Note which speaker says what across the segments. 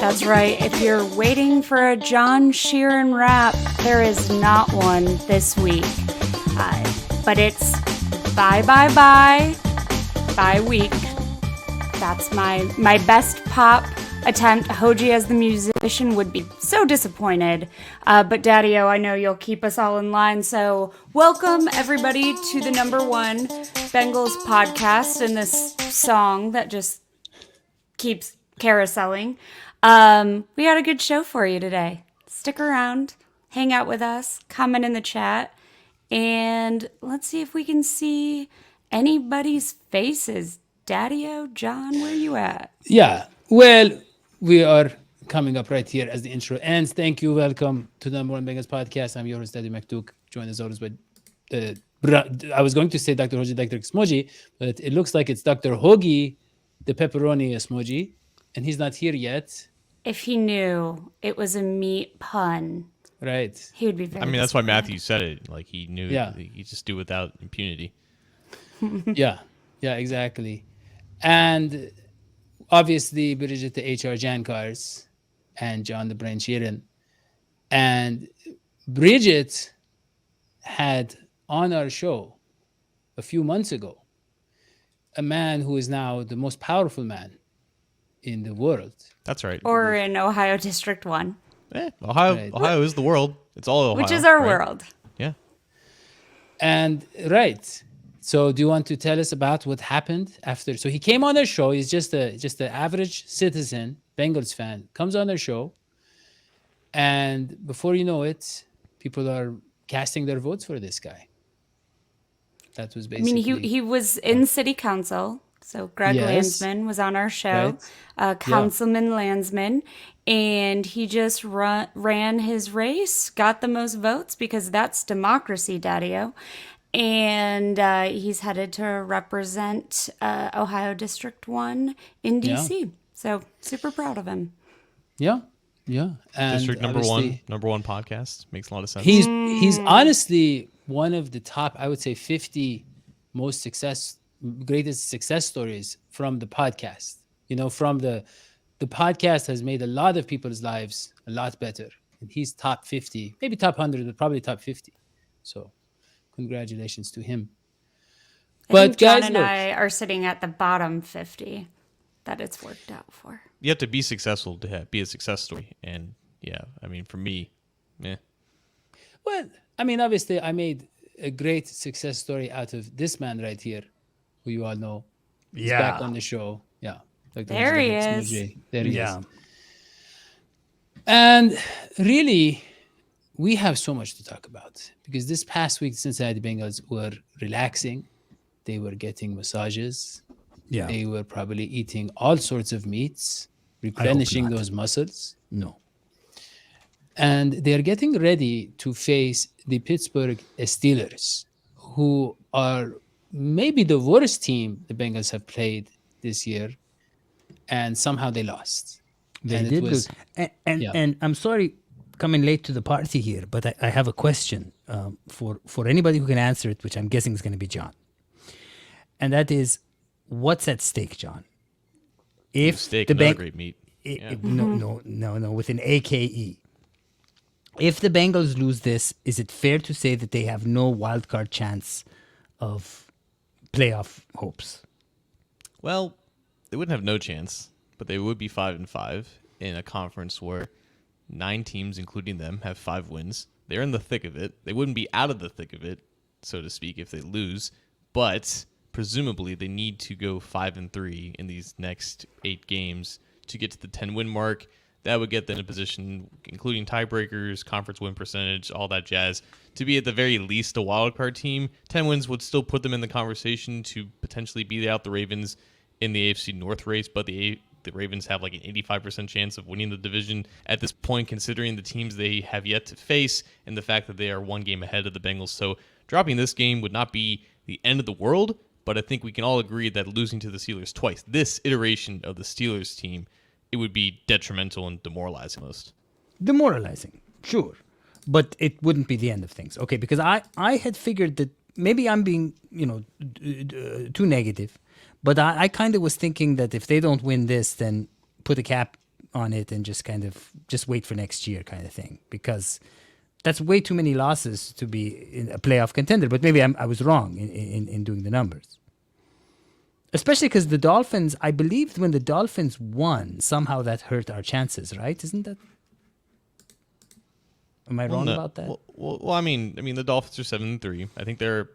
Speaker 1: That's right. If you're waiting for a John Sheeran rap, there is not one this week. But it's bye week. That's my best pop attempt. Hoji as the musician would be so disappointed. But Daddy-O, I know you'll keep us all in line. So welcome everybody to the #1 Bengals podcast and this song that just keeps carouseling. We got a good show for you today. Stick around, hang out with us, comment in the chat, and let's see if we can see anybody's faces. Daddy-O, John, where you at?
Speaker 2: Yeah, well, we are coming up right here as the intro ends. Thank you. Welcome to the #1 Bengals podcast. I'm your host, Daddy McDuke, joined as always by, I was going to say Dr. Hoji, Dr. Smoji, but it looks like it's Dr. Hoagie, the pepperoni Smoji, and he's not here yet.
Speaker 1: If he knew it was a meat pun,
Speaker 2: right?
Speaker 1: He would be very
Speaker 3: that's why Matthew said it. Like he knew.
Speaker 2: Yeah.
Speaker 3: He just do it without impunity.
Speaker 2: Yeah, exactly. And obviously, Bridget, the HR Jankars, and John the Brain Sheeran. And Bridget had on our show a few months ago a man who is now the most powerful man in the world.
Speaker 3: That's right.
Speaker 1: Or in Ohio District 1.
Speaker 3: Ohio,
Speaker 2: right.
Speaker 3: Ohio is the world. It's all Ohio.
Speaker 1: Which is our
Speaker 3: right?
Speaker 1: world.
Speaker 3: Yeah.
Speaker 2: And right. So do you want to tell us about what happened after? So he came on their show. He's just an average citizen, Bengals fan, comes on their show. And before you know it, people are casting their votes for this guy. That was basically...
Speaker 1: I mean, he was in city council. So Greg Landsman was on our show, Councilman Landsman, and he just ran his race, got the most votes because that's democracy, Daddy-O. And he's headed to represent Ohio District 1 in D.C. Yeah. So super proud of him.
Speaker 2: Yeah. And
Speaker 3: District number one podcast. Makes a lot of sense.
Speaker 2: He's honestly one of the top, I would say, 50 greatest success stories from the podcast. You know, from the podcast has made a lot of people's lives a lot better. And he's top 50, maybe top 100, but probably top 50. So congratulations to him.
Speaker 1: I think John and I are sitting at the bottom 50 that it's worked out for.
Speaker 3: You have to be successful to be a success story. And yeah, I mean, for me,
Speaker 2: Well, I mean, obviously I made a great success story out of this man right here, who you all know. He's back on the show. Yeah.
Speaker 1: There he is.
Speaker 2: There he is. And really, we have so much to talk about because this past week, Cincinnati Bengals were relaxing. They were getting massages. Yeah. They were probably eating all sorts of meats, replenishing those muscles.
Speaker 4: No.
Speaker 2: And they're getting ready to face the Pittsburgh Steelers, who are maybe the worst team the Bengals have played this year. And somehow they lost.
Speaker 4: They did lose. And I'm sorry coming late to the party here, but I have a question for anybody who can answer it, which I'm guessing is going to be John. And that is, what's at stake, John? If
Speaker 3: steak, not great meat.
Speaker 4: No, with an AKE. If the Bengals lose this, is it fair to say that they have no wildcard chance of playoff hopes?
Speaker 3: Well, they wouldn't have no chance, but they would be 5-5 in a conference where 9 teams, including them, have 5 wins. They're in the thick of it. They wouldn't be out of the thick of it, so to speak, if they lose. But presumably, they need to go 5-3 in these next 8 games to get to the 10-win mark. That would get them in a position, including tiebreakers, conference win percentage, all that jazz, to be at the very least a wildcard team. 10 wins would still put them in the conversation to potentially beat out the Ravens in the AFC North race, but the Ravens have like an 85% chance of winning the division at this point, considering the teams they have yet to face and the fact that they are 1 game ahead of the Bengals. So dropping this game would not be the end of the world, but I think we can all agree that losing to the Steelers twice, this iteration of the Steelers team, it would be detrimental and demoralizing most.
Speaker 4: Demoralizing, sure. but it wouldn't be the end of things. Okay, because I had figured that maybe I'm being, too negative, but I kind of was thinking that if they don't win this, then put a cap on it and just wait for next year kind of thing, because that's way too many losses to be in a playoff contender. But maybe I was wrong in doing the numbers. Especially because the Dolphins, I believed when the Dolphins won, somehow that hurt our chances, right? Isn't that? Am I wrong about that?
Speaker 3: Well, I mean, the Dolphins are 7-3. I think they're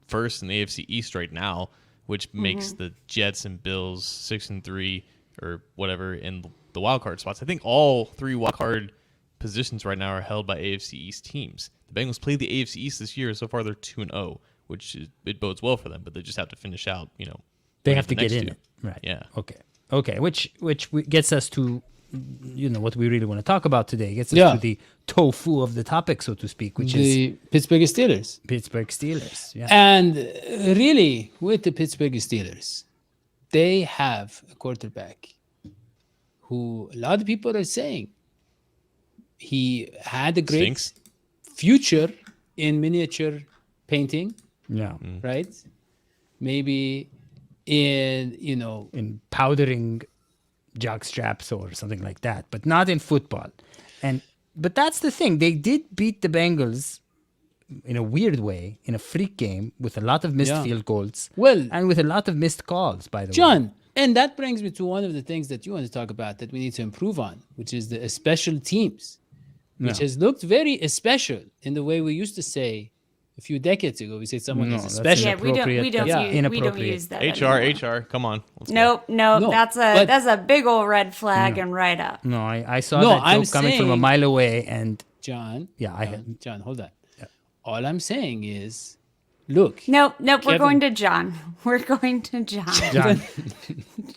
Speaker 3: first in the AFC East right now, which makes the Jets and Bills 6-3 or whatever in the wild card spots. I think all 3 wild card positions right now are held by AFC East teams. The Bengals played the AFC East this year. So far, they're 2-0, which it bodes well for them. But they just have to finish out.
Speaker 4: They have to get in it, right?
Speaker 3: Yeah.
Speaker 4: Okay. Which gets us to what we really want to talk about today. Gets us to the tofu of the topic, so to speak, which
Speaker 2: the
Speaker 4: is
Speaker 2: Pittsburgh Steelers.
Speaker 4: Pittsburgh Steelers. Yeah.
Speaker 2: And really, with the Pittsburgh Steelers, they have a quarterback who a lot of people are saying he had a great
Speaker 3: Stinks.
Speaker 2: future in miniature painting,
Speaker 4: Yeah.
Speaker 2: right? Maybe in
Speaker 4: Powdering jock straps or something like that, but not in football. But that's the thing. They did beat the Bengals in a weird way, in a freak game, with a lot of missed field goals.
Speaker 2: Well,
Speaker 4: and with a lot of missed calls, by the way.
Speaker 2: John, and that brings me to one of the things that you want to talk about that we need to improve on, which is the special teams, which has looked very special in the way we used to say a few decades ago. We said someone is special.
Speaker 1: Yeah, we don't use that.
Speaker 3: HR, come on. Let's
Speaker 1: Nope,
Speaker 2: No,
Speaker 1: that's a big old red flag and right up.
Speaker 4: No, I saw that joke coming from a mile away, and
Speaker 2: John.
Speaker 4: Yeah,
Speaker 2: John, hold on. Yeah. All I'm saying is, look.
Speaker 1: Nope. We're going to John. We're going to John.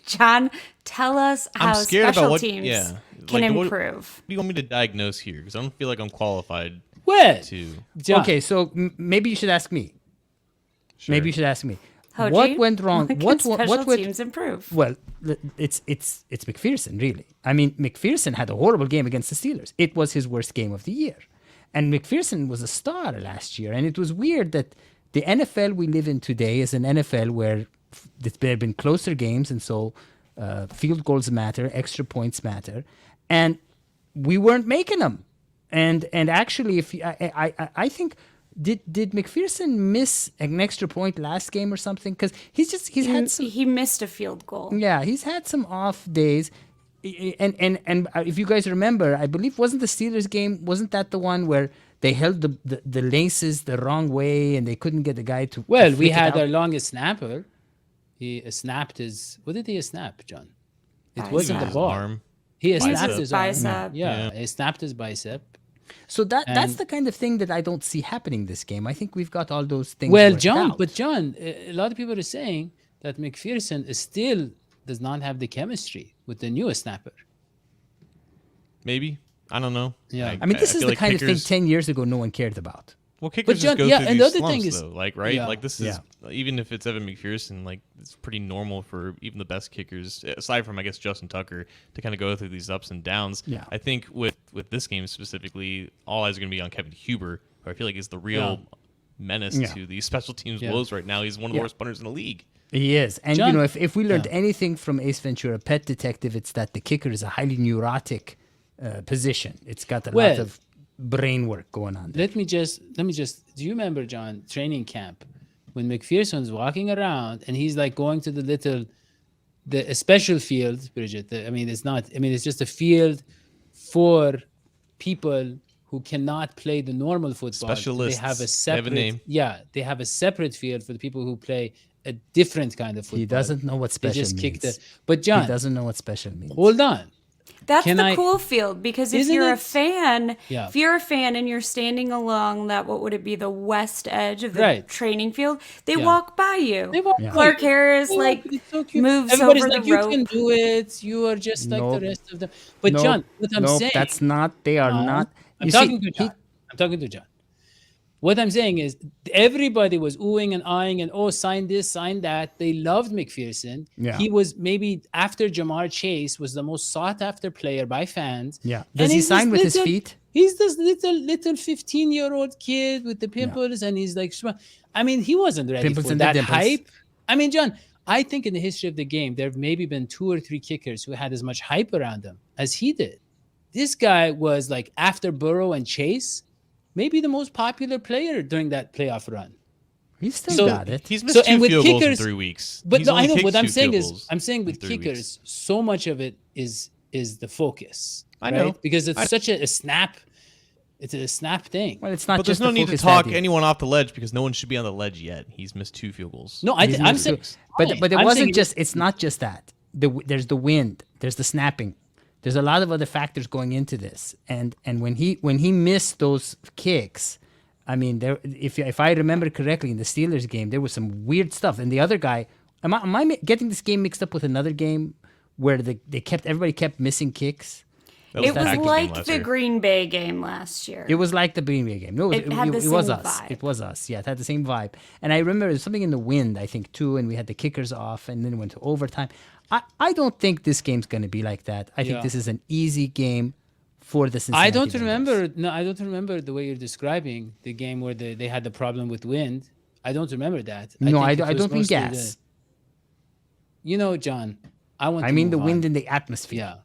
Speaker 1: John, tell us how
Speaker 3: I'm scared
Speaker 1: special
Speaker 3: about
Speaker 1: teams can improve.
Speaker 3: What do you want me to diagnose here? Because I don't feel like I'm qualified
Speaker 2: Well,
Speaker 3: to.
Speaker 2: John.
Speaker 4: Okay, so maybe you should ask me.
Speaker 3: Sure.
Speaker 4: Maybe you should ask me.
Speaker 1: Hoji,
Speaker 4: What went wrong?
Speaker 1: What teams improve?
Speaker 4: Well, it's McPherson, really. I mean, McPherson had a horrible game against the Steelers. It was his worst game of the year. And McPherson was a star last year. And it was weird that the NFL we live in today is an NFL where there have been closer games, and so field goals matter, extra points matter. And we weren't making them. And actually, I think did McPherson miss an extra point last game or something? Because he
Speaker 1: missed a field goal.
Speaker 4: Yeah, he's had some off days. And if you guys remember, I believe wasn't the Steelers game, wasn't that the one where they held the laces the wrong way and they couldn't get the guy to?
Speaker 2: Well,
Speaker 4: to
Speaker 2: we
Speaker 4: flick it
Speaker 2: had
Speaker 4: out?
Speaker 2: our longest snapper. He snapped his. What did he snap, John? It wasn't the
Speaker 3: His
Speaker 2: ball.
Speaker 3: arm.
Speaker 2: He
Speaker 3: Bicep.
Speaker 2: snapped his arm.
Speaker 1: Bicep.
Speaker 2: Yeah, he snapped his bicep.
Speaker 4: So that's the kind of thing that I don't see happening this game. I think we've got all those things.
Speaker 2: Well,
Speaker 4: worked
Speaker 2: John,
Speaker 4: out.
Speaker 2: but John, a lot of people are saying that McPherson still does not have the chemistry with the newest snapper.
Speaker 3: Maybe. I don't know.
Speaker 2: Yeah.
Speaker 4: I mean, this is
Speaker 3: feel
Speaker 4: the
Speaker 3: like
Speaker 4: kind of thing
Speaker 3: kickers-
Speaker 4: 10 years ago no one cared about.
Speaker 3: Well, kickers
Speaker 2: John,
Speaker 3: just go
Speaker 2: yeah,
Speaker 3: through
Speaker 2: and
Speaker 3: these
Speaker 2: the other thing
Speaker 3: slumps,
Speaker 2: is-
Speaker 3: though. Like, right?
Speaker 2: Yeah.
Speaker 3: Like, this is, even if it's Evan McPherson, like, it's pretty normal for even the best kickers, aside from, I guess, Justin Tucker, to kind of go through these ups and downs.
Speaker 4: Yeah.
Speaker 3: I think with this game specifically, all eyes are going to be on Kevin Huber, who I feel like is the real menace to these special teams woes right now. He's one of the worst punters in the league.
Speaker 4: He is. And,
Speaker 2: John-
Speaker 4: if we learned anything from Ace Ventura, Pet Detective, it's that the kicker is a highly neurotic position. It's got a lot of brain work going on there.
Speaker 2: Let me just. Do you remember, John, training camp when McPherson's walking around and he's like going to the special field, Bridget? It's just a field for people who cannot play the normal football.
Speaker 3: Specialists.
Speaker 2: They have a
Speaker 3: They
Speaker 2: separate.
Speaker 3: have a name.
Speaker 2: Yeah, they have a separate field for the people who play a different kind of football.
Speaker 4: He doesn't know what
Speaker 2: They
Speaker 4: special
Speaker 2: just
Speaker 4: means.
Speaker 2: kick the. But John,
Speaker 4: He doesn't know what special means.
Speaker 2: hold on.
Speaker 1: That's
Speaker 2: Can
Speaker 1: the
Speaker 2: I-
Speaker 1: cool field, because if
Speaker 2: Isn't
Speaker 1: you're a
Speaker 2: it-
Speaker 1: fan,
Speaker 2: Yeah.
Speaker 1: if you're a fan and you're standing along that, what would it be, the west edge of the
Speaker 2: Right.
Speaker 1: training field, they
Speaker 2: Yeah.
Speaker 1: walk by you.
Speaker 2: They walk
Speaker 4: Yeah.
Speaker 1: Clark Harris
Speaker 2: They
Speaker 1: like
Speaker 2: walk- it's so cute.
Speaker 1: moves
Speaker 2: Everybody's
Speaker 1: over
Speaker 2: like,
Speaker 1: the
Speaker 2: you
Speaker 1: rope.
Speaker 2: can do it. You are just like
Speaker 4: Nope.
Speaker 2: the rest of them. But
Speaker 4: Nope,
Speaker 2: John, what I'm
Speaker 4: nope,
Speaker 2: saying,
Speaker 4: that's not. They are
Speaker 2: No,
Speaker 4: not.
Speaker 2: I'm
Speaker 4: You
Speaker 2: talking
Speaker 4: see,
Speaker 2: to John. I'm talking to John. What I'm saying is, everybody was oohing and eyeing and sign this, sign that. They loved McPherson.
Speaker 4: Yeah.
Speaker 2: He was maybe after Jamar Chase was the most sought after player by fans.
Speaker 4: Yeah.
Speaker 2: And
Speaker 4: Does he
Speaker 2: he's
Speaker 4: sign
Speaker 2: this
Speaker 4: with his
Speaker 2: little-
Speaker 4: feet?
Speaker 2: He's this little 15-year-old kid with the pimples, and he's like, I mean, he wasn't ready
Speaker 4: Pimples
Speaker 2: for
Speaker 4: and the
Speaker 2: that
Speaker 4: dimples.
Speaker 2: hype. I mean, John, I think in the history of the game, there have maybe been 2 or 3 kickers who had as much hype around them as he did. This guy was like, after Burrow and Chase, maybe the most popular player during that playoff run.
Speaker 4: He's still got it.
Speaker 3: He's missed 2 field goals in 3 weeks.
Speaker 2: But
Speaker 3: He's
Speaker 2: no, I
Speaker 3: only
Speaker 2: know
Speaker 3: kicked
Speaker 2: what I'm
Speaker 3: 2
Speaker 2: saying
Speaker 3: field
Speaker 2: is,
Speaker 3: goals
Speaker 2: I'm saying
Speaker 3: in
Speaker 2: with
Speaker 3: 3
Speaker 2: kickers,
Speaker 3: weeks.
Speaker 2: so much of it is the focus.
Speaker 3: I know.
Speaker 2: Right? Because it's such a snap. It's a snap thing.
Speaker 4: Well, it's not
Speaker 3: But
Speaker 4: just
Speaker 3: there's no
Speaker 4: the
Speaker 3: need to
Speaker 4: focus
Speaker 3: talk
Speaker 4: that year.
Speaker 3: anyone off the ledge because no one should be on the ledge yet. He's missed 2 field goals.
Speaker 2: No, I'm saying,
Speaker 4: But it
Speaker 2: I'm
Speaker 4: wasn't
Speaker 2: saying-
Speaker 4: just. It's not just that. There's the wind. There's the snapping. There's a lot of other factors going into this. And when he missed those kicks, I mean, if I remember correctly, in the Steelers game, there was some weird stuff. And the other guy, am I getting this game mixed up with another game where everybody kept missing kicks?
Speaker 3: That
Speaker 1: It
Speaker 3: the
Speaker 1: was
Speaker 3: Packers game
Speaker 1: like
Speaker 3: last
Speaker 1: the
Speaker 3: year.
Speaker 1: Green Bay game last year.
Speaker 4: It was like the Green Bay game. No,
Speaker 1: It had the
Speaker 4: it was
Speaker 1: same
Speaker 4: us.
Speaker 1: vibe.
Speaker 4: It was us. Yeah, it had the same vibe. And I remember there was something in the wind, I think, too, and we had the kickers off, and then it went to overtime. I don't think this game's going to be like that. I think
Speaker 2: Yeah.
Speaker 4: this is an easy game for the Cincinnati
Speaker 2: I don't
Speaker 4: Bengals.
Speaker 2: remember. No, I don't remember the way you're describing the game where they had the problem with wind. I don't remember that.
Speaker 4: No, I
Speaker 2: it was
Speaker 4: don't mean
Speaker 2: mostly
Speaker 4: gas.
Speaker 2: John, I want.
Speaker 4: I
Speaker 2: to
Speaker 4: mean the
Speaker 2: move
Speaker 4: wind
Speaker 2: on.
Speaker 4: in the atmosphere.
Speaker 2: Yeah,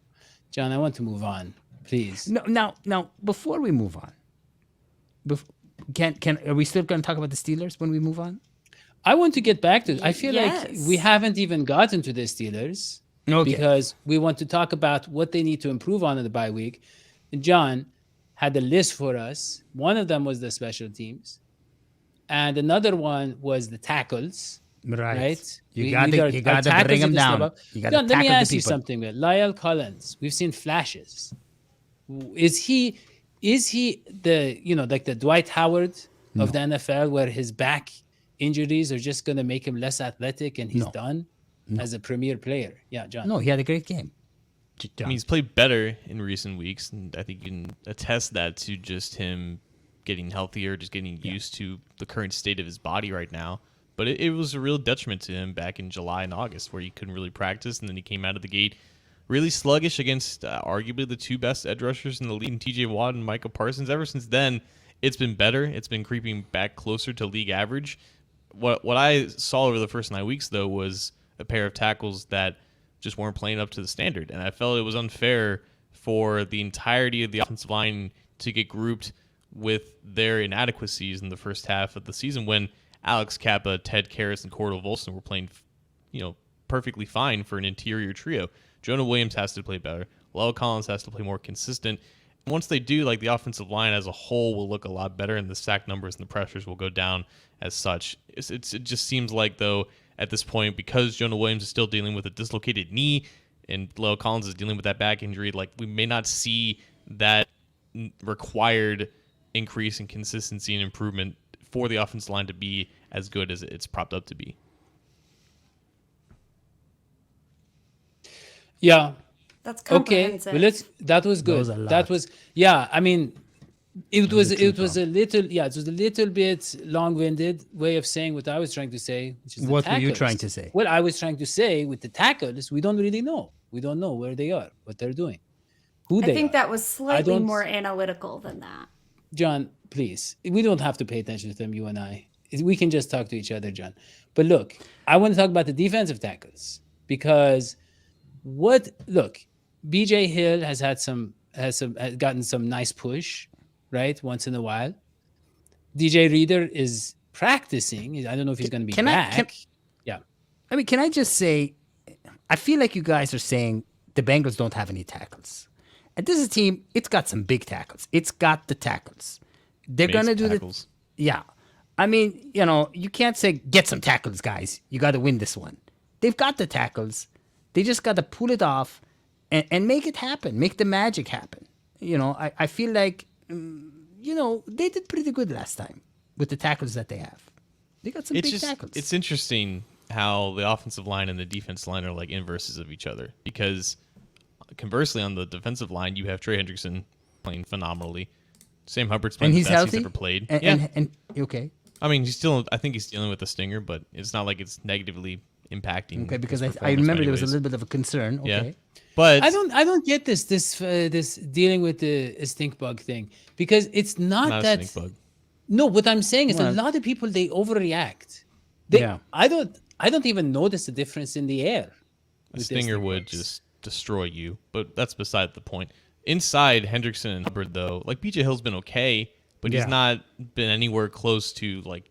Speaker 2: John, I want to move on, please.
Speaker 4: No, now, before we move on, are we still going to talk about the Steelers when we move on?
Speaker 2: I want to get back to. I feel like
Speaker 1: Yes.
Speaker 2: we haven't even gotten to the Steelers
Speaker 4: Okay.
Speaker 2: because we want to talk about what they need to improve on in the bye week. And John had a list for us. One of them was the special teams, and another one was the tackles. Right?
Speaker 4: You
Speaker 2: We
Speaker 4: got
Speaker 2: need our
Speaker 4: to
Speaker 2: tackles
Speaker 4: bring them
Speaker 2: to step
Speaker 4: down.
Speaker 2: up.
Speaker 4: You got to
Speaker 2: John, let me
Speaker 4: tackle the
Speaker 2: ask you
Speaker 4: people.
Speaker 2: something, man. Lyle Collins, we've seen flashes. Is he the like the Dwight Howard of the NFL, where his back injuries are just going to make him less athletic and he's
Speaker 4: No.
Speaker 2: done as a premier player? Yeah, John.
Speaker 4: No, he had a great game.
Speaker 3: I mean, he's played better in recent weeks, and I think you can attest that to just him getting healthier, just getting used to the current state of his body right now. But it was a real detriment to him back in July and August, where he couldn't really practice, and then he came out of the gate really sluggish against arguably the 2 best edge rushers in the league, TJ Watt and Micah Parsons. Ever since then, it's been better. It's been creeping back closer to league average. What I saw over the first 9 weeks, though, was a pair of tackles that just weren't playing up to the standard, and I felt it was unfair for the entirety of the offensive line to get grouped with their inadequacies in the first half of the season when Alex Kappa, Ted Karras, and Cordell Volson were playing, perfectly fine for an interior trio. Jonah Williams has to play better. Lyle Collins has to play more consistent. And once they do, the offensive line as a whole will look a lot better, and the sack numbers and the pressures will go down as such. It just seems like, though, at this point, because Jonah Williams is still dealing with a dislocated knee and Lyle Collins is dealing with that back injury, we may not see that required increase in consistency and improvement for the offensive line to be as good as it's propped up to be.
Speaker 2: Yeah.
Speaker 1: That's
Speaker 2: Okay.
Speaker 1: comprehensive.
Speaker 2: Well, that was good.
Speaker 4: was a lot.
Speaker 2: That was I mean, it was
Speaker 4: true,
Speaker 2: a little bit long-winded way of saying what I was trying to say, which is the
Speaker 4: What were you
Speaker 2: tackles.
Speaker 4: trying to say?
Speaker 2: What I was trying to say with the tackles, we don't really know. We don't know where they are, what they're doing, who
Speaker 1: I
Speaker 2: they
Speaker 1: think
Speaker 2: are.
Speaker 1: that was slightly
Speaker 2: don't-
Speaker 1: more analytical than that.
Speaker 2: John, please. We don't have to pay attention to them, you and I. We can just talk to each other, John. But look, I want to talk about the defensive tackles because BJ Hill has gotten some nice push, right? Once in a while. DJ Reader is practicing. I don't know if he's going to be
Speaker 4: Can
Speaker 2: back. Yeah.
Speaker 4: I mean, can I just say, I feel like you guys are saying the Bengals don't have any tackles. And this is a team, it's got some big tackles. It's got the tackles. They're going to do
Speaker 3: tackles.
Speaker 4: Yeah. I mean, you can't say, get some tackles, guys. You got to win this one. They've got the tackles. They just got to pull it off and make it happen. Make the magic happen. I feel like, they did pretty good last time with the tackles that they have. They got some big tackles.
Speaker 3: It's interesting how the offensive line and the defense line are like inverses of each other, because conversely on the defensive line you have Trey Hendrickson playing phenomenally. Sam Hubbard's playing
Speaker 4: And
Speaker 3: the
Speaker 4: he's
Speaker 3: best
Speaker 4: healthy?
Speaker 3: he's ever played.
Speaker 4: And okay.
Speaker 3: I mean, I think he's dealing with a stinger, but it's not like it's negatively impacting.
Speaker 4: Okay, because
Speaker 3: his
Speaker 4: I remember there was a
Speaker 3: anyways.
Speaker 4: little bit of a concern. Okay.
Speaker 3: Yeah. But
Speaker 2: I don't get this dealing with the stink bug thing, because it's not
Speaker 3: not a
Speaker 2: that.
Speaker 3: stink bug.
Speaker 2: No, what I'm saying is
Speaker 4: Well-
Speaker 2: a lot of people, they overreact.
Speaker 4: Yeah.
Speaker 2: I don't even notice the difference in the air.
Speaker 3: A
Speaker 2: with
Speaker 3: stinger
Speaker 2: stink
Speaker 3: would
Speaker 2: bugs.
Speaker 3: just destroy you, but that's beside the point. Inside Hendrickson and Hubbard, though, like BJ Hill's been okay, but
Speaker 4: Yeah.
Speaker 3: he's not been anywhere close to like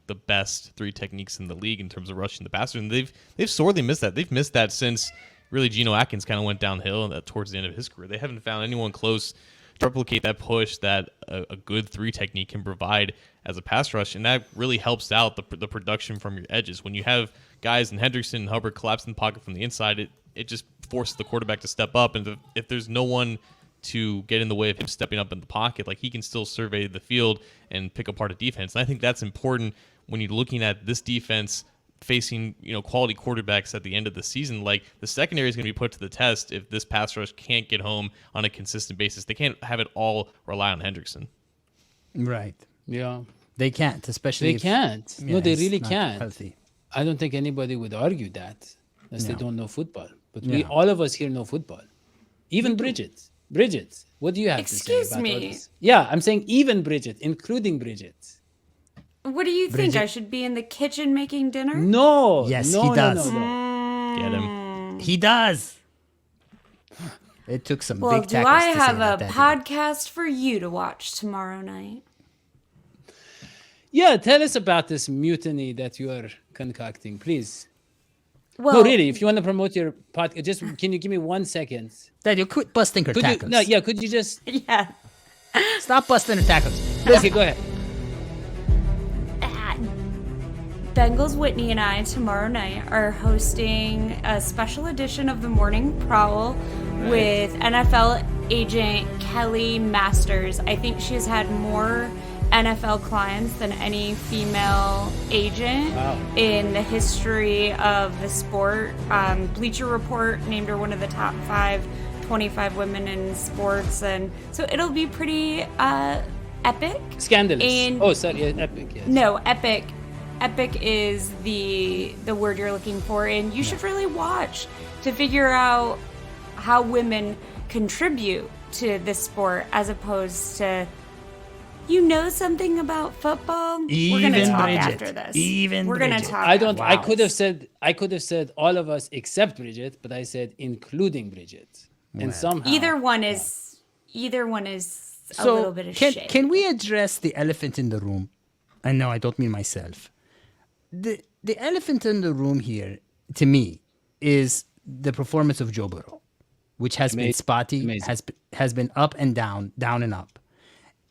Speaker 3: the best three techniques in the league in terms of rushing the passer. And they've sorely missed that. They've missed that since really Geno Atkins kind of went downhill towards the end of his career. They haven't found anyone close to replicate that push that a good three technique can provide as a pass rush, and that really helps out the production from your edges. When you have guys in Hendrickson and Hubbard collapse in the pocket from the inside, it just forces the quarterback to step up, and if there's no one to get in the way of him stepping up in the pocket, like he can still survey the field and pick apart a defense. And I think that's important when you're looking at this defense facing quality quarterbacks at the end of the season. Like the secondary is going to be put to the test if this pass rush can't get home on a consistent basis. They can't have it all rely on Hendrickson.
Speaker 4: Right.
Speaker 2: Yeah,
Speaker 4: They can't, especially
Speaker 2: they
Speaker 4: if-
Speaker 2: can't.
Speaker 4: yeah,
Speaker 2: No, they
Speaker 4: it's
Speaker 2: really
Speaker 4: not
Speaker 2: can't.
Speaker 4: healthy.
Speaker 2: I don't think anybody would argue that unless they
Speaker 4: No.
Speaker 2: don't know football. But
Speaker 4: Yeah.
Speaker 2: all of us here know football. Even Bridget. Bridget, what do you have to say
Speaker 1: Excuse
Speaker 2: about all
Speaker 1: me.
Speaker 2: this? Yeah, I'm saying even Bridget, including Bridget.
Speaker 1: What do you think?
Speaker 4: Bridget-
Speaker 1: I should be in the kitchen making dinner?
Speaker 2: No.
Speaker 4: Yes,
Speaker 2: no,
Speaker 4: he
Speaker 2: no,
Speaker 4: does.
Speaker 2: No, no.
Speaker 3: Get him.
Speaker 4: He does. It took some
Speaker 1: Well,
Speaker 4: big
Speaker 1: do
Speaker 4: tackles
Speaker 1: I
Speaker 4: to say
Speaker 1: have
Speaker 4: that,
Speaker 1: a
Speaker 4: Daddy.
Speaker 1: podcast for you to watch tomorrow night?
Speaker 2: Yeah, tell us about this mutiny that you are concocting, please.
Speaker 1: Well,
Speaker 2: No, really, if you want to promote your podcast, just can you give me 1 second?
Speaker 4: Daddy, quit busting her
Speaker 2: Could you,
Speaker 4: tackles.
Speaker 2: no, yeah, could you just
Speaker 1: yeah.
Speaker 4: Stop busting her tackles.
Speaker 2: okay, go ahead.
Speaker 1: Bengals Whitney and I tomorrow night are hosting a special edition of the Morning Prowl with NFL agent Kelly Masters. I think she's had more NFL clients than any female agent in the history of the sport. Bleacher Report named her one of the top 25 women in sports, and so it'll be pretty epic.
Speaker 2: Scandalous.
Speaker 1: And-
Speaker 2: Oh, sorry, yeah, epic. Yes.
Speaker 1: No, epic. Epic is the word you're looking for, and you should really watch to figure out how women contribute to this sport as opposed to something about football. We're gonna
Speaker 4: Even
Speaker 1: talk
Speaker 4: Bridget.
Speaker 1: after this.
Speaker 4: Even
Speaker 1: We're gonna
Speaker 4: Bridget.
Speaker 1: talk.
Speaker 2: I don't. I
Speaker 4: Wow.
Speaker 2: could have said all of us except Bridget, but I said including Bridget, and somehow
Speaker 1: Either one is a
Speaker 4: So
Speaker 1: little bit of
Speaker 4: can
Speaker 1: shade.
Speaker 4: can we address the elephant in the room? And no, I don't mean myself. The elephant in the room here, to me, is the performance of Joe Burrow, which has been
Speaker 2: Amazing.
Speaker 4: spotty,
Speaker 2: Amazing.
Speaker 4: has been up and down, down and up.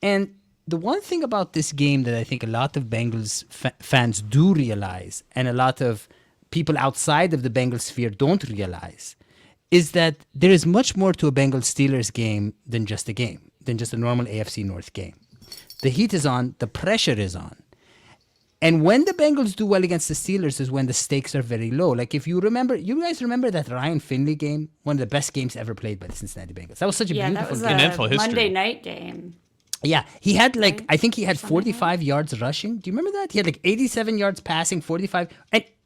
Speaker 4: And the one thing about this game that I think a lot of Bengals fans do realize, and a lot of people outside of the Bengals sphere don't realize, is that there is much more to a Bengals Steelers game than just a game, than just a normal AFC North game. The heat is on, the pressure is on. And when the Bengals do well against the Steelers is when the stakes are very low. Like if you guys remember that Ryan Finley game, one of the best games ever played by the Cincinnati Bengals. That was such a
Speaker 1: yeah, that
Speaker 4: beautiful
Speaker 1: was
Speaker 4: game.
Speaker 3: In
Speaker 1: a
Speaker 3: NFL history.
Speaker 1: Monday night game.
Speaker 4: Yeah, he had
Speaker 1: Right?
Speaker 4: I think he had 45 yards rushing. Do you remember that? He had 87 yards passing, 45.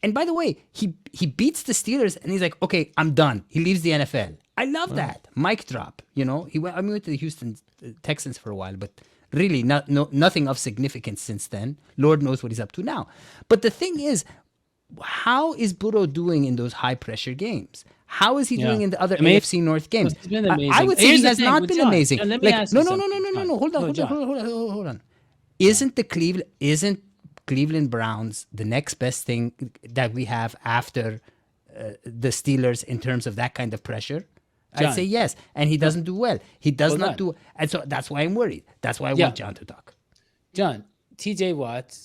Speaker 4: And by the way, he beats the Steelers and he's like, okay, I'm done. He leaves the NFL. I love that. Mic drop. He went to the Houston Texans for a while, but really nothing of significance since then. Lord knows what he's up to now. But the thing is, how is Burrow doing in those high pressure games? How is he doing in the other
Speaker 2: Amazing.
Speaker 4: AFC North games?
Speaker 2: He's been
Speaker 4: I
Speaker 2: amazing.
Speaker 4: would say
Speaker 2: Here's
Speaker 4: he
Speaker 2: the
Speaker 4: has
Speaker 2: thing
Speaker 4: not
Speaker 2: with
Speaker 4: been
Speaker 2: John.
Speaker 4: amazing.
Speaker 2: John, let me ask you
Speaker 4: no.
Speaker 2: something.
Speaker 4: Hold on. Isn't Cleveland Browns the next best thing that we have after the Steelers in terms of that kind of pressure?
Speaker 2: John.
Speaker 4: I'd say yes. And he doesn't do well. He does
Speaker 2: Hold
Speaker 4: not
Speaker 2: on.
Speaker 4: do. And so that's why I'm worried. That's why I
Speaker 2: Yeah.
Speaker 4: want John to talk.
Speaker 2: John, TJ Watt,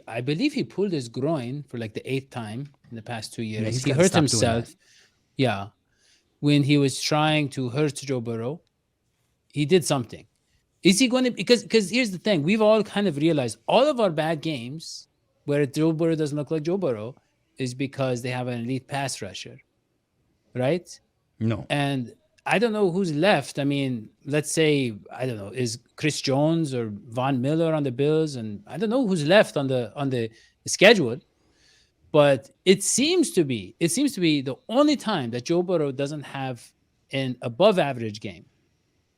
Speaker 2: I believe he pulled his groin for like the 8th time in the past 2 years.
Speaker 4: he's
Speaker 2: He
Speaker 4: gotta
Speaker 2: hurt
Speaker 4: stop doing
Speaker 2: himself. Yeah. When he was trying to hurt Joe Burrow, he did something. Is he going to, because here's the thing, we've all kind of realized all of our bad games where Joe Burrow doesn't look like Joe Burrow is because they have an elite pass rusher, right?
Speaker 4: No.
Speaker 2: And I don't know who's left. I mean, let's say, I don't know, is Chris Jones or Von Miller on the Bills? And I don't know who's left on the schedule. But it seems to be the only time that Joe Burrow doesn't have an above average game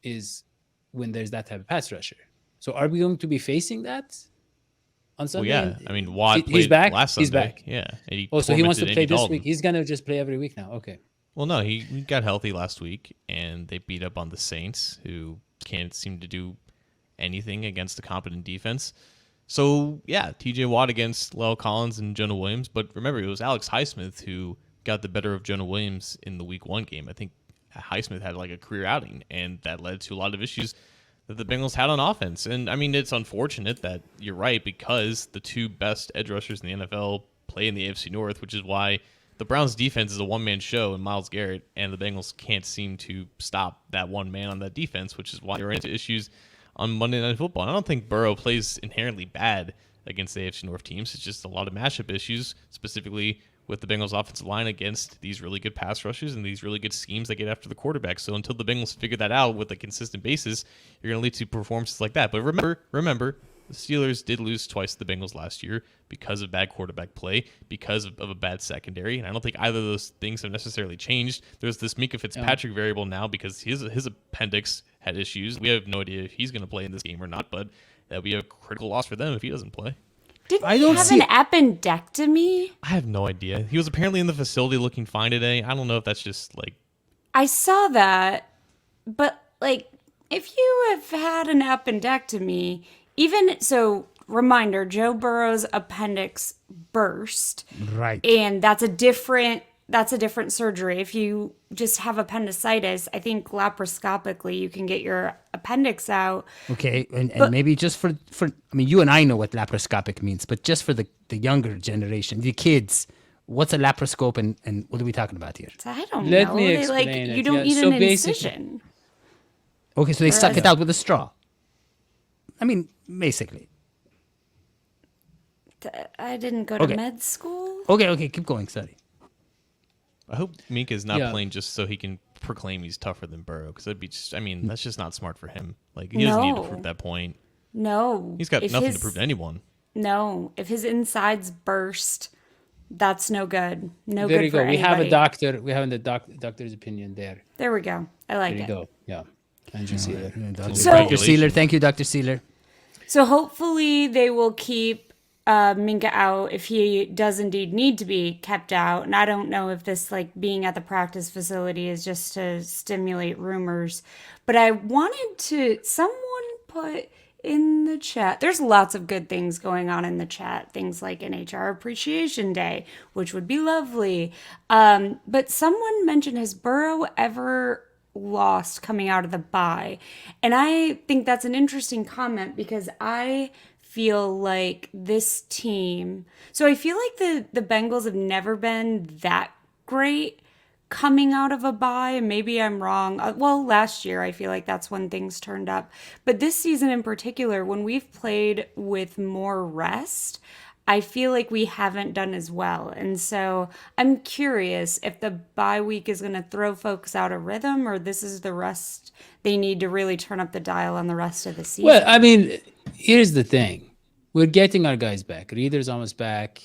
Speaker 2: is when there's that type of pass rusher. So are we going to be facing that on
Speaker 3: Well,
Speaker 2: Sunday?
Speaker 3: yeah. I mean, Watt
Speaker 2: He's
Speaker 3: played
Speaker 2: back?
Speaker 3: last Sunday.
Speaker 2: He's back.
Speaker 3: Yeah. And he
Speaker 2: So he wants to
Speaker 3: tormented
Speaker 2: play
Speaker 3: Andy
Speaker 2: this
Speaker 3: Dalton.
Speaker 2: week. He's going to just play every week now. Okay.
Speaker 3: Well, no, he got healthy last week, and they beat up on the Saints, who can't seem to do anything against a competent defense. So, yeah, TJ Watt against La'el Collins and Jonah Williams. But remember, it was Alex Highsmith who got the better of Jonah Williams in the Week 1 game. I think Highsmith had like a career outing, and that led to a lot of issues that the Bengals had on offense. And, I mean, it's unfortunate that you're right, because the two best edge rushers in the NFL play in the AFC North, which is why the Browns' defense is a one-man show in Myles Garrett, and the Bengals can't seem to stop that one man on that defense, which is why they're into issues on Monday Night Football. And I don't think Burrow plays inherently bad against the AFC North teams. It's just a lot of matchup issues, specifically with the Bengals' offensive line against these really good pass rushes and these really good schemes that get after the quarterback. So until the Bengals figure that out with a consistent basis, you're going to lead to performances like that. But remember, the Steelers did lose twice to the Bengals last year because of bad quarterback play, because of a bad secondary. And I don't think either of those things have necessarily changed. There's this Mika Fitzpatrick variable now because his appendix had issues. We have no idea if he's going to play in this game or not, but that would be a critical loss for them if he doesn't play.
Speaker 1: Didn't he have an appendectomy?
Speaker 3: I have no idea. He was apparently in the facility looking fine today. I don't know if that's just like...
Speaker 1: I saw that, but like, if you have had an appendectomy, even so, reminder, Joe Burrow's appendix burst.
Speaker 4: Right.
Speaker 1: And that's a different surgery. If you just have appendicitis, I think laparoscopically you can get your appendix out.
Speaker 4: Okay, and maybe just for I mean, you and I know what laparoscopic means, but just for the younger generation, the kids, what's a laparoscope and what are we talking about here?
Speaker 1: I don't
Speaker 2: Let
Speaker 1: know.
Speaker 2: me
Speaker 1: They,
Speaker 2: explain it.
Speaker 1: you don't
Speaker 2: Yeah,
Speaker 1: need
Speaker 2: so
Speaker 1: an incision.
Speaker 4: Okay, so they suck it out with a straw. I mean, basically.
Speaker 1: I didn't go to med school.
Speaker 4: Okay, keep going. Sorry.
Speaker 3: I hope Minka's not playing just so he can proclaim he's tougher than Burrow, because that'd be just, I mean, that's just not smart for him. Like, he doesn't need to prove that point.
Speaker 1: No.
Speaker 3: He's got nothing to prove to anyone.
Speaker 1: No. If his insides burst, that's no good. No
Speaker 2: There
Speaker 1: good
Speaker 2: you
Speaker 1: for
Speaker 2: go.
Speaker 1: anybody.
Speaker 2: We have a doctor. We have the doctor's opinion there.
Speaker 1: There we go. I like
Speaker 2: There you
Speaker 1: it.
Speaker 2: go. Yeah. Andrew Sealer.
Speaker 1: So-
Speaker 4: Dr. Sealer, thank you, Dr. Sealer.
Speaker 1: So hopefully they will keep Minka out if he does indeed need to be kept out. And I don't know if this, like, being at the practice facility is just to stimulate rumors. But I wanted to, someone put in the chat, there's lots of good things going on in the chat. Things like NHR Appreciation Day, which would be lovely. But someone mentioned, has Burrow ever lost coming out of the bye? And I think that's an interesting comment, because I feel like this team, so I feel like the Bengals have never been that great coming out of a bye. Maybe I'm wrong. Well, last year I feel like that's when things turned up, but this season in particular, when we've played with more rest, I feel like we haven't done as well. And so I'm curious if the bye week is going to throw folks out of rhythm, or this is the rest they need to really turn up the dial on the rest of the season.
Speaker 2: Well, I mean, here's the thing. We're getting our guys back. Reader's almost back,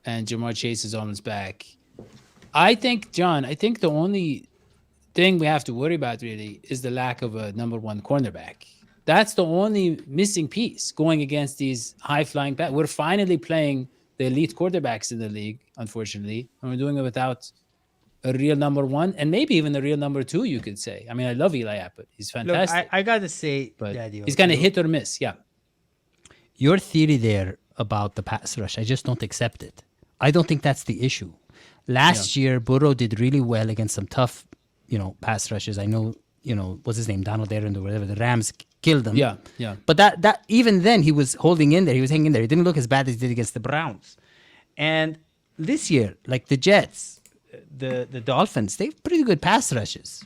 Speaker 2: and Jamar Chase is almost back. I think, John, the only thing we have to worry about really is the lack of a number one cornerback. That's the only missing piece going against these high-flying backs. We're finally playing the elite quarterbacks in the league, unfortunately, and we're doing it without a real number one, and maybe even a real number two, you could say. I mean, I love Eli Apple. He's fantastic.
Speaker 4: Look, I got to say,
Speaker 2: but
Speaker 4: Daddy,
Speaker 2: he's kind of hit or miss, yeah.
Speaker 4: Your theory there about the pass rush, I just don't accept it. I don't think that's the issue. Last year, Burrow did really well against some tough, pass rushes. I know, what's his name, Donald Aaron or whatever. The Rams killed him.
Speaker 2: Yeah.
Speaker 4: But that even then, he was holding in there. He was hanging in there. He didn't look as bad as he did against the Browns. And this year, like the Jets, the Dolphins, they have pretty good pass rushes.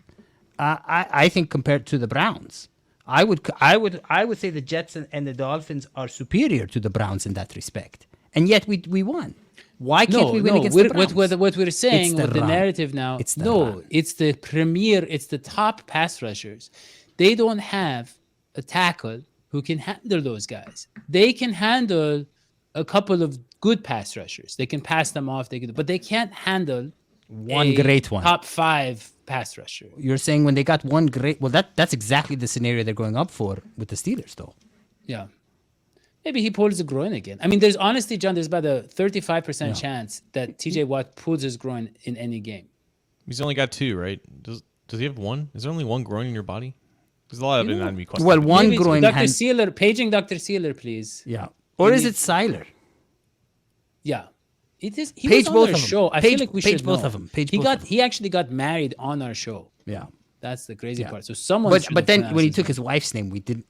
Speaker 4: I think compared to the Browns, I would say the Jets and the Dolphins are superior to the Browns in that respect. And yet we won. Why can't we win against the Browns?
Speaker 2: What we're saying,
Speaker 4: It's
Speaker 2: with the
Speaker 4: run.
Speaker 2: narrative now,
Speaker 4: It's the run.
Speaker 2: it's the premier, it's the top pass rushers. They don't have a tackle who can handle those guys. They can handle a couple of good pass rushers. They can pass them off. But they can't handle
Speaker 4: One
Speaker 2: a
Speaker 4: great one.
Speaker 2: top 5 pass rusher.
Speaker 4: You're saying when they got one great... Well, that's exactly the scenario they're going up for with the Steelers, though.
Speaker 2: Yeah. Maybe he pulls a groin again. I mean, there's honestly, John, there's about a 35% chance that TJ Watt pulls his groin in any game.
Speaker 3: He's only got 2, right? Does he have 1? Is there only 1 groin in your body? There's a lot of anatomy questions.
Speaker 4: Well, one
Speaker 2: Maybe
Speaker 4: groin...
Speaker 2: Dr. Sealer, paging Dr. Sealer, please.
Speaker 4: Yeah. Or is it Seiler?
Speaker 2: Yeah. It is. He
Speaker 4: Page
Speaker 2: was on
Speaker 4: both
Speaker 2: our
Speaker 4: of them.
Speaker 2: show. I
Speaker 4: Page-
Speaker 2: feel like we
Speaker 4: page
Speaker 2: should
Speaker 4: both
Speaker 2: know.
Speaker 4: of them. Page both of them.
Speaker 2: He actually got married on our show.
Speaker 4: Yeah.
Speaker 2: That's the crazy
Speaker 4: Yeah.
Speaker 2: part. So someone.
Speaker 4: But
Speaker 2: should
Speaker 4: but
Speaker 2: have
Speaker 4: then
Speaker 2: pronounced
Speaker 4: when he
Speaker 2: his
Speaker 4: took
Speaker 2: name.
Speaker 4: his wife's name, we didn't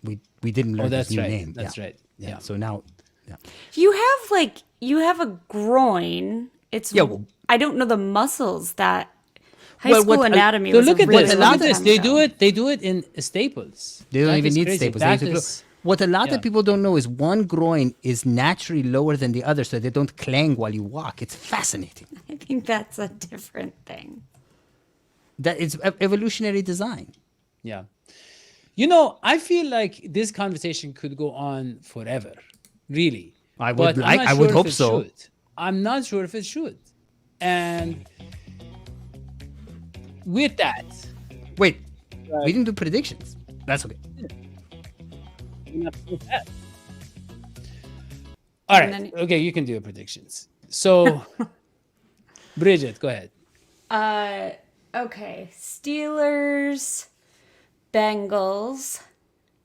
Speaker 4: learn
Speaker 2: Oh, that's
Speaker 4: his new
Speaker 2: right.
Speaker 4: name.
Speaker 2: That's right.
Speaker 4: Yeah.
Speaker 2: Yeah.
Speaker 4: So now, yeah.
Speaker 1: You have a groin. It's
Speaker 4: Yeah, well-
Speaker 1: I don't know the muscles that high
Speaker 4: Well,
Speaker 1: school
Speaker 4: what-
Speaker 1: anatomy.
Speaker 2: So
Speaker 1: was
Speaker 2: look
Speaker 1: a
Speaker 2: at
Speaker 1: really
Speaker 2: this.
Speaker 1: long
Speaker 2: Look at this.
Speaker 1: time
Speaker 2: They
Speaker 1: ago.
Speaker 2: do it. They do it in Staples.
Speaker 4: They don't
Speaker 2: That
Speaker 4: even
Speaker 2: is
Speaker 4: need
Speaker 2: crazy.
Speaker 4: staples.
Speaker 2: That
Speaker 4: They use a
Speaker 2: is-
Speaker 4: glue. What a lot
Speaker 2: yeah.
Speaker 4: of people don't know is one groin is naturally lower than the other, so they don't clang while you walk. It's fascinating.
Speaker 1: I think that's a different thing.
Speaker 4: That it's evolutionary design.
Speaker 2: Yeah. You know, I feel like this conversation could go on forever. Really.
Speaker 4: I
Speaker 2: But
Speaker 4: would
Speaker 2: I'm not
Speaker 4: I would
Speaker 2: sure
Speaker 4: hope
Speaker 2: if it
Speaker 4: so.
Speaker 2: should. I'm not sure if it should. And with that,
Speaker 4: Wait, we didn't do predictions. That's okay.
Speaker 2: we're not with that. All right.
Speaker 1: And then-
Speaker 2: Okay, you can do your predictions. So, Bridget, go ahead.
Speaker 1: Okay. Steelers, Bengals.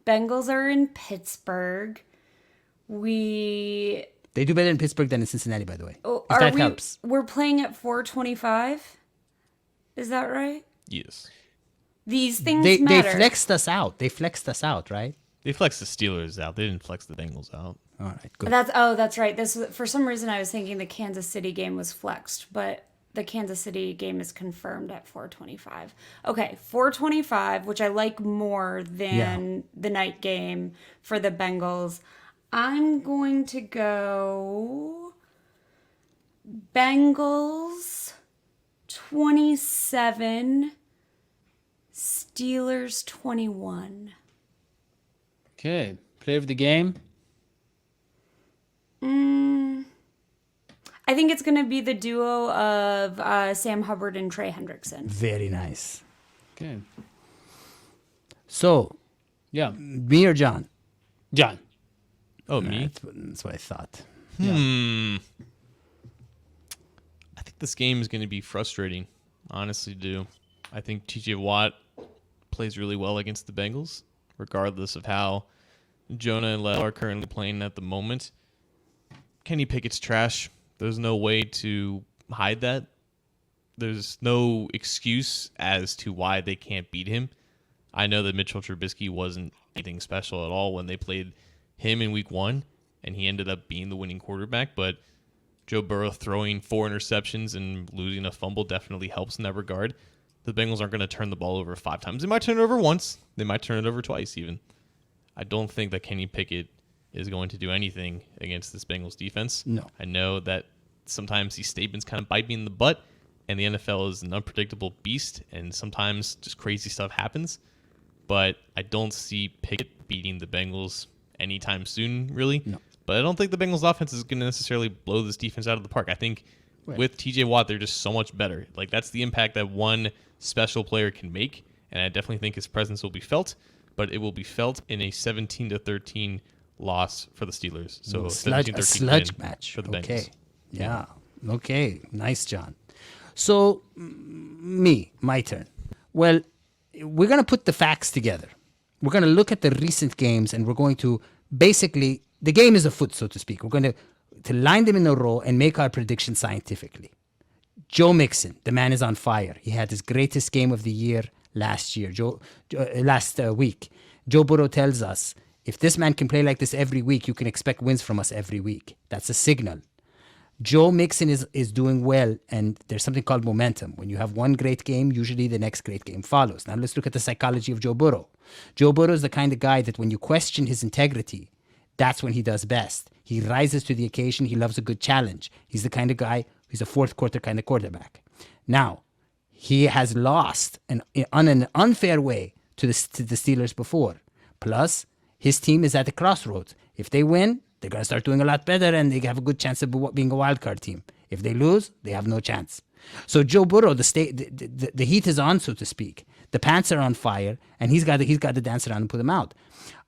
Speaker 1: Bengals are in Pittsburgh.
Speaker 4: They do better in Pittsburgh than in Cincinnati, by the way. If
Speaker 1: Are
Speaker 4: that
Speaker 1: we?
Speaker 4: helps.
Speaker 1: We're playing at 425. Is that right?
Speaker 3: Yes.
Speaker 1: These things
Speaker 4: They
Speaker 1: matter.
Speaker 4: flexed us out. They flexed us out, right?
Speaker 3: They flexed the Steelers out. They didn't flex the Bengals out.
Speaker 4: All right, good.
Speaker 1: That's right. This for some reason I was thinking the Kansas City game was flexed, but the Kansas City game is confirmed at 425. Okay, 425, which I like more than the night game for the Bengals. I'm going to go Bengals 27, Steelers 21.
Speaker 2: Okay. Player of the game.
Speaker 1: I think it's going to be the duo of Sam Hubbard and Trey Hendrickson.
Speaker 4: Very nice.
Speaker 2: Okay.
Speaker 4: So,
Speaker 2: Yeah.
Speaker 4: me or John?
Speaker 2: John.
Speaker 3: Oh, me?
Speaker 4: That's what I thought.
Speaker 3: I think this game is going to be frustrating. Honestly, do. I think TJ Watt plays really well against the Bengals, regardless of how Jonah and Lel are currently playing at the moment. Kenny Pickett's trash. There's no way to hide that. There's no excuse as to why they can't beat him. I know that Mitchell Trubisky wasn't anything special at all when they played him in week 1, and he ended up being the winning quarterback, but Joe Burrow throwing 4 interceptions and losing a fumble definitely helps in that regard. The Bengals aren't going to turn the ball over 5 times. They might turn it over once. They might turn it over twice even. I don't think that Kenny Pickett is going to do anything against this Bengals defense.
Speaker 4: No.
Speaker 3: I know that sometimes these statements kind of bite me in the butt, and the NFL is an unpredictable beast, and sometimes just crazy stuff happens. But I don't see Pickett beating the Bengals anytime soon, really.
Speaker 4: No.
Speaker 3: But I don't think the Bengals offense is going to necessarily blow this defense out of the park. I think with TJ Watt, they're just so much better. Like, that's the impact that one special player can make, and I definitely think his presence will be felt, but it will be felt in a 17-13 loss for the Steelers. So
Speaker 4: a
Speaker 3: 17-13
Speaker 4: sludge
Speaker 3: win
Speaker 4: match.
Speaker 3: for the Bengals.
Speaker 4: Okay. Yeah. Okay. Nice, John. So, my turn. Well, we're going to put the facts together. We're going to look at the recent games, and we're going to basically, the game is afoot, so to speak. We're going to line them in a row and make our predictions scientifically. Joe Mixon, the man is on fire. He had his greatest game of the year last week. Joe Burrow tells us, if this man can play like this every week, you can expect wins from us every week. That's a signal. Joe Mixon is doing well, and there's something called momentum. When you have one great game, usually the next great game follows. Now let's look at the psychology of Joe Burrow. Joe Burrow is the kind of guy that when you question his integrity, that's when he does best. He rises to the occasion. He loves a good challenge. He's the kind of guy who's a fourth quarter kind of quarterback. Now, he has lost on an unfair way to the Steelers before. Plus, his team is at the crossroads. If they win, they're going to start doing a lot better and they have a good chance of being a wild card team. If they lose, they have no chance. So Joe Burrow, the heat is on, so to speak. The pants are on fire, and he's got to dance around and put them out.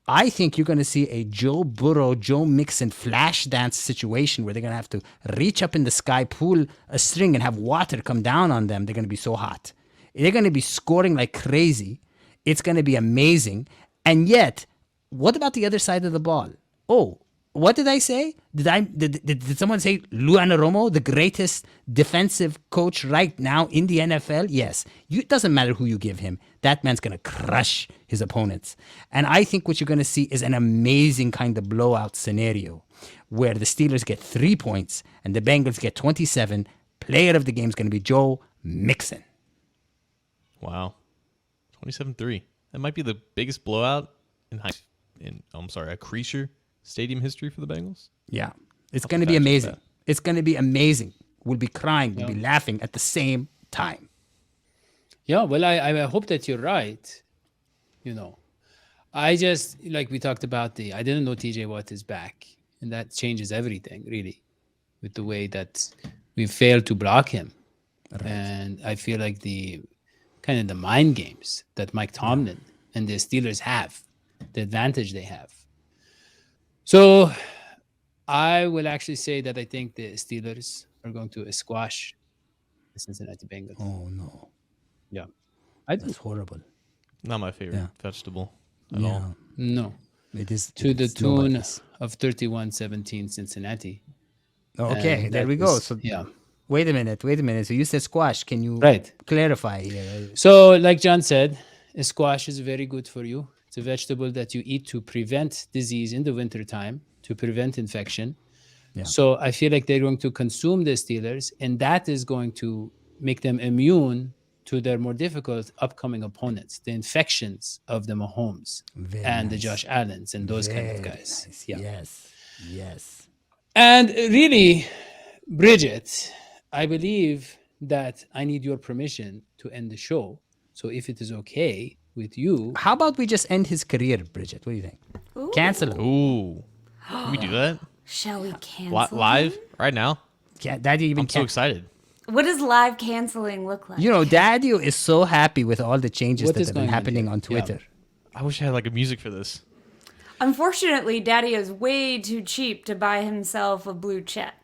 Speaker 4: I think you're going to see a Joe Burrow, Joe Mixon flash dance situation where they're going to have to reach up in the sky, pull a string, and have water come down on them. They're going to be so hot. They're going to be scoring like crazy. It's going to be amazing. And yet, what about the other side of the ball? Oh, what did I say? Did someone say Lou Anarumo, the greatest defensive coach right now in the NFL? Yes. It doesn't matter who you give him. That man's going to crush his opponents. And I think what you're going to see is an amazing kind of blowout scenario where the Steelers get 3 points and the Bengals get 27. Player of the game is going to be Joe Mixon.
Speaker 3: Wow. 27-3. That might be the biggest blowout in Acrisure Stadium history for the Bengals.
Speaker 4: Yeah. It's going to be amazing. It's going to be amazing. We'll be crying. We'll be laughing at the same time.
Speaker 2: Yeah, well, I hope that you're right. I just, like we talked about I didn't know TJ Watt is back. And that changes everything, really, with the way that we failed to block him. Right. And I feel like the mind games that Mike Tomlin and the Steelers have, the advantage they have. So I will actually say that I think the Steelers are going to squash the Cincinnati Bengals.
Speaker 4: Oh, no.
Speaker 2: Yeah.
Speaker 4: That's horrible.
Speaker 3: Not my favorite vegetable at all.
Speaker 2: No.
Speaker 4: It is
Speaker 2: to the tune of 31-17 Cincinnati.
Speaker 4: Okay,
Speaker 2: and
Speaker 4: there we go. So wait a minute. So you said squash. Can you clarify here?
Speaker 2: So like John said, a squash is very good for you. It's a vegetable that you eat to prevent disease in the wintertime, to prevent infection. Yeah. So I feel like they're going to consume the Steelers, and that is going to make them immune to their more difficult upcoming opponents, the infections of the Mahomes the Josh Allens and those kind of guys.
Speaker 4: Nice. Yeah. Yes.
Speaker 2: And really, Bridget, I believe that I need your permission to end the show. So if it is okay with you.
Speaker 4: How about we just end his career, Bridget? What do you think?
Speaker 1: Ooh.
Speaker 4: Cancel him.
Speaker 3: Ooh. Can we do that?
Speaker 1: Shall we cancel
Speaker 3: live
Speaker 1: him?
Speaker 3: right now?
Speaker 4: I'm
Speaker 3: so excited.
Speaker 1: What does live canceling look like?
Speaker 4: Daddy is so happy with all the changes that have been happening on Twitter.
Speaker 3: Yeah. I wish I had a music for this.
Speaker 1: Unfortunately, Daddy is way too cheap to buy himself a blue check.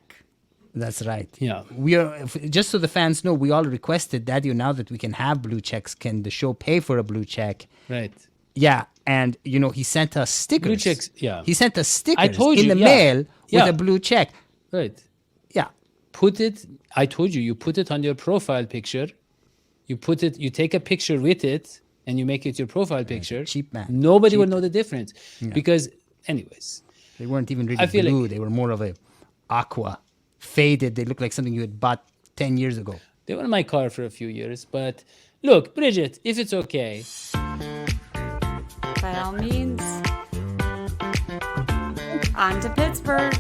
Speaker 4: That's right.
Speaker 2: Yeah.
Speaker 4: We are, just so the fans know, we all requested, Daddy, now that we can have blue checks, can the show pay for a blue check?
Speaker 2: Right.
Speaker 4: Yeah. And, he sent us stickers.
Speaker 2: Blue checks, yeah.
Speaker 4: He sent us stickers
Speaker 2: in
Speaker 4: the mail with a blue check.
Speaker 2: Right.
Speaker 4: Yeah.
Speaker 2: I told you, you put it on your profile picture. You take a picture with it, and you make it your profile picture.
Speaker 4: Cheap man.
Speaker 2: Nobody will know the difference. Yeah. Because, anyways.
Speaker 4: They weren't even really blue. They were more of a aqua, faded. They looked like something you had bought 10 years ago.
Speaker 2: They were in my car for a few years. But, look, Bridget, if it's okay.
Speaker 1: By all means. On to Pittsburgh.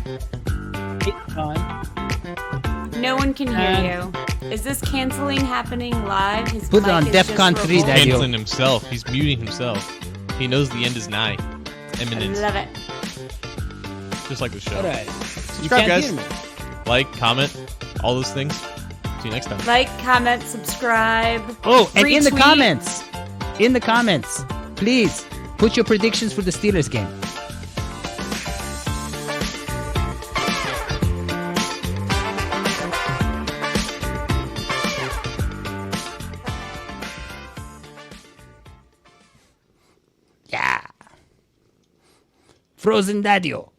Speaker 1: No one can hear you. Is this canceling happening live? His
Speaker 4: Put it on DEFCON 3, Daddy.
Speaker 3: He's canceling himself. He's muting himself. He knows the end is nigh. Imminent.
Speaker 1: I love it.
Speaker 3: Just like the show.
Speaker 2: All right.
Speaker 3: Subscribe, guys. Like, comment, all those things. See you next time.
Speaker 1: Like, comment, subscribe.
Speaker 4: Oh, and
Speaker 1: retweet.
Speaker 4: in the comments, please put your predictions for the Steelers game. Frozen Daddy-o.